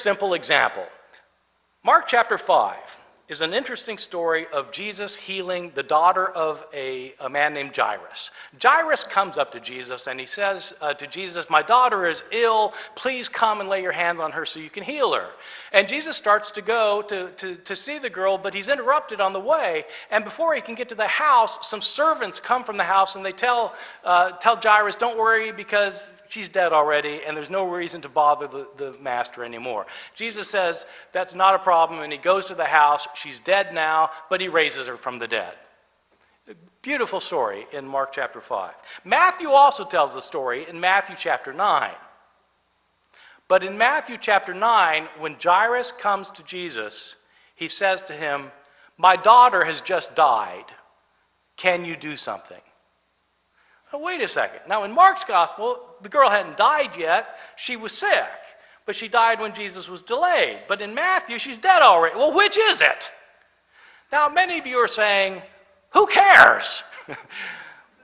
simple example. Mark chapter 5 is an interesting story of Jesus healing the daughter of a man named Jairus. Jairus comes up to Jesus and he says to Jesus, "My daughter is ill. Please come and lay your hands on her so you can heal her." And Jesus starts to go to see the girl, but he's interrupted on the way. And before he can get to the house, some servants come from the house and they tell Jairus, "Don't worry because she's dead already and there's no reason to bother the master anymore." Jesus says, "That's not a problem," and he goes to the house. She's dead now, but he raises her from the dead. Beautiful story in Mark chapter 5. Matthew also tells the story in Matthew chapter 9. But in Matthew chapter 9, when Jairus comes to Jesus, he says to him, "My daughter has just died. Can you do something?" Now, wait a second. Now, in Mark's gospel, the girl hadn't died yet. She was sick, but she died when Jesus was delayed. But in Matthew, she's dead already. Well, which is it? Now, many of you are saying, who cares?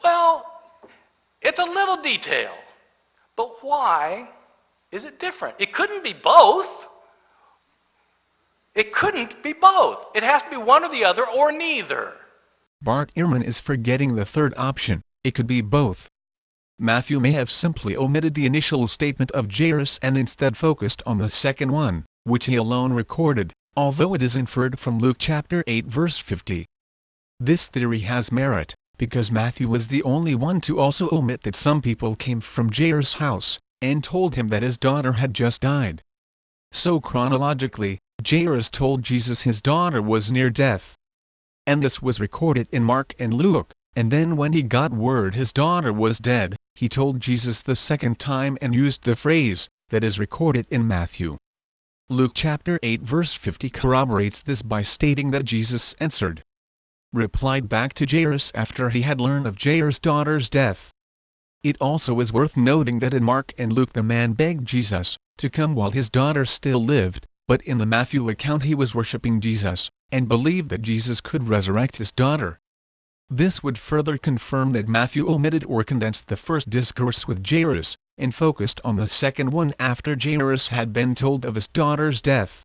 Well, it's a little detail. But why is it different? It couldn't be both. It couldn't be both. It has to be one or the other or neither. Bart Erhman is forgetting the third option. It could be both. Matthew may have simply omitted the initial statement of Jairus and instead focused on the second one, which he alone recorded, although it is inferred from Luke chapter 8 verse 50. This theory has merit, because Matthew was the only one to also omit that some people came from Jairus' house, and told him that his daughter had just died. So chronologically, Jairus told Jesus his daughter was near death. And this was recorded in Mark and Luke. And then when he got word his daughter was dead, he told Jesus the second time and used the phrase that is recorded in Matthew. Luke chapter 8 verse 50 corroborates this by stating that Jesus replied back to Jairus after he had learned of Jairus' daughter's death. It also is worth noting that in Mark and Luke the man begged Jesus to come while his daughter still lived, but in the Matthew account he was worshipping Jesus, and believed that Jesus could resurrect his daughter. This would further confirm that Matthew omitted or condensed the first discourse with Jairus, and focused on the second one after Jairus had been told of his daughter's death.